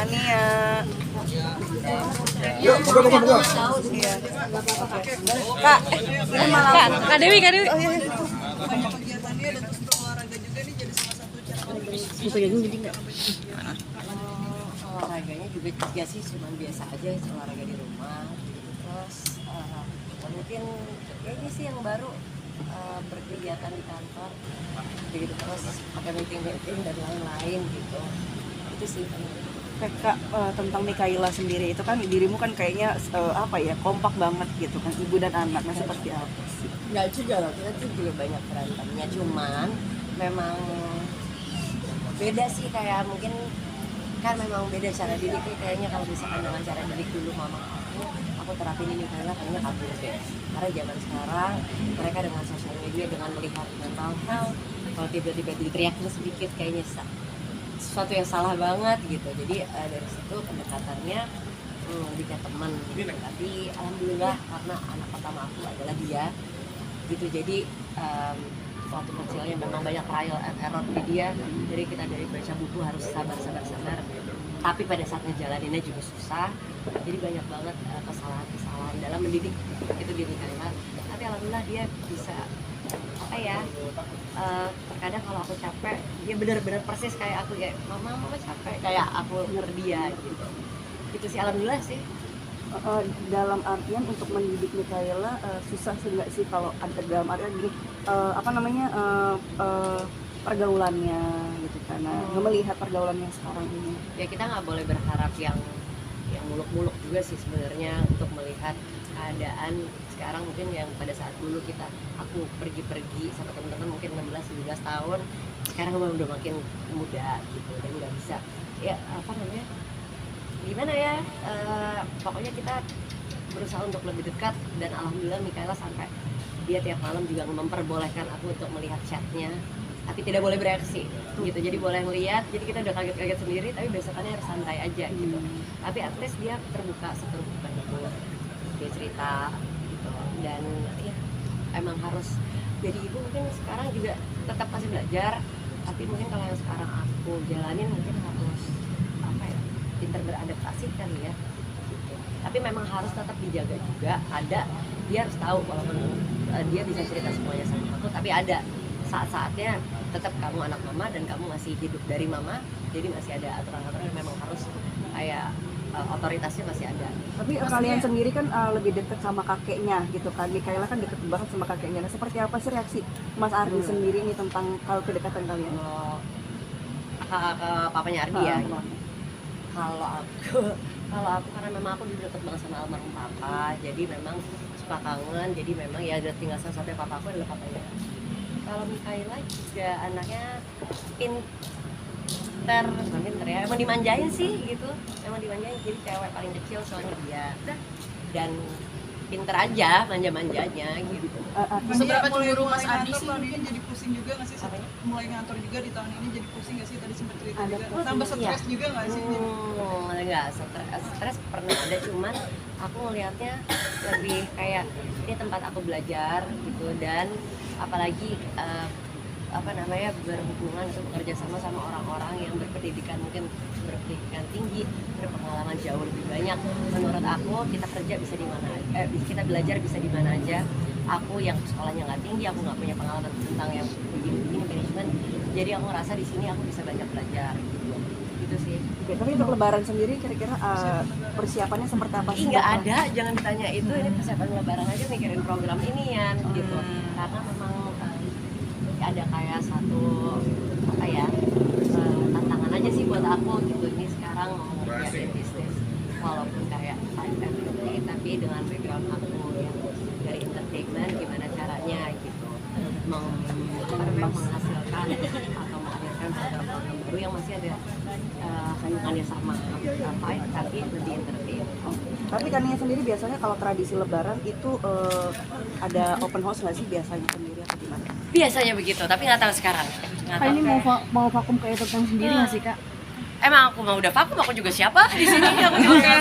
Ania. Yuk, buka. Iya. Kak, ini malah Kak Dewi. Oh, iya. Kegiatannya dan terus berolahraga juga nih jadi salah satu cara Olahraganya juga ya sih cuma biasa aja olahraga di rumah gitu. Terus mungkin ya ini sih yang baru berkegiatan di kantor begitu, terus pakai meeting dan lain-lain gitu. Itu sih Kak, tentang Mikaela sendiri itu kan dirimu kan kayaknya apa ya, kompak banget gitu kan, ibu dan anaknya seperti apa sih? nggak juga loh, kita tuh juga banyak berantemnya, cuman memang beda sih, kayak mungkin kan memang beda cara didik kayaknya. Kalau misalkan dengan cara didik dulu mama aku terapin ini Mikaela kayaknya kabur deh, karena zaman sekarang mereka dengan sosial media, dengan melihat mental health, kalau tiba-tiba diteriakin sedikit kayaknya sesuatu yang salah banget gitu. Jadi dari situ pendekatannya lebih ke teman gitu. Tapi alhamdulillah karena anak pertama aku adalah dia gitu, jadi waktu kecilnya memang banyak trial and error di dia. Jadi kita dari baca buku harus sabar, tapi pada saat ngejalaninnya juga susah. Jadi banyak banget kesalahan dalam mendidik itu di Mikaela. Tapi alhamdulillah dia bisa apa ya, terkadang kalau aku capek dia benar-benar persis kayak aku, kayak mama capek, kayak aku dia gitu. Itu sih alhamdulillah sih. Dalam artian untuk mendidik Mikaela susah sih nggak sih, kalau ada dalam artian gini pergaulannya gitu, karena melihat pergaulannya sekarang ini. Ya kita nggak boleh berharap yang muluk-muluk juga sih sebenarnya untuk melihat keadaan sekarang. Mungkin yang pada saat dulu aku pergi sama teman-teman mungkin 16-17 tahun, sekarang udah makin muda gitu, dan nggak bisa ya gimana ya, pokoknya kita berusaha untuk lebih dekat. Dan alhamdulillah Mikaela sampai dia tiap malam juga memperbolehkan aku untuk melihat chatnya, tapi tidak boleh bereaksi gitu. Jadi boleh ngeliat, jadi kita udah kaget-kaget sendiri, tapi besokannya harus santai aja gitu. Tapi at least dia terbuka seterbuka itu, dia cerita gitu. Dan ya emang harus jadi ibu, mungkin sekarang juga tetap masih belajar, tapi mungkin kalau yang sekarang aku jalanin mungkin harus pintar beradaptasi kali ya gitu. Tapi memang harus tetap dijaga juga, dia harus tahu walaupun dia bisa cerita semuanya sama aku, tapi ada saat-saatnya tetap kamu anak mama dan kamu masih hidup dari mama, jadi masih ada aturan-aturan yang memang harus kayak otoritasnya masih ada. Tapi kalian sendiri kan lebih dekat sama kakeknya gitu kan, Mikaela kan deket banget sama kakeknya. Nah, seperti apa sih reaksi Mas Ardi sendiri nih tentang kalau kedekatan kalian? Kakak papanya Ardi ya. Kalau aku karena memang aku dulu deket banget sama almarhum papa, jadi memang suka kangen. Jadi memang ya udah tinggal satu-satunya papa aku adalah papanya. Kalau Mikaela juga anaknya pinter ya, emang dimanjain sih gitu, emang dimanjain. Jadi cewek paling kecil soalnya dia, dan pinter aja manja-manjanya gitu. Seberapa cemburu Mas Adi sih? Mungkin jadi pusing juga nggak sih, mulai ngantor juga di tahun ini, jadi pusing nggak sih, tadi sempat cerita juga, tambah stres juga nggak sih? Nggak stres pernah ada, cuman aku ngelihatnya lebih kayak ini tempat aku belajar gitu. Dan apalagi berhubungan untuk bekerja sama orang-orang yang berpendidikan, mungkin berpendidikan tinggi, berpengalaman jauh lebih banyak. Menurut aku kita kerja bisa di mana, kita belajar bisa di mana aja. Aku yang sekolahnya nggak tinggi, aku nggak punya pengalaman tentang yang begini manajemen, jadi aku ngerasa di sini aku bisa banyak belajar gitu sih. Oke, tapi untuk lebaran sendiri kira-kira persiapannya seperti apa sih? Nggak ada, jangan ditanya itu. Ini persiapan lebaran aja mikirin program inian gitu, karena memang ada kayak satu tantangan aja sih buat aku gitu. Ini sekarang mau ngerjain bisnis walaupun kayak tapi dengan background aku yang dari entertainment, gimana caranya gitu menghasilkan atau melahirkan program-program baru yang masih ada kandungannya sama tapi lebih entertain. Tapi Kania sendiri biasanya kalau tradisi lebaran itu ada open house nggak sih biasanya sendiri atau gimana? Biasanya begitu, tapi nggak tahu sekarang. Ini mau vakum kayak Etotang sendiri nggak sih Kak? Emang aku mau udah vakum, aku juga siapa di sini? Aku juga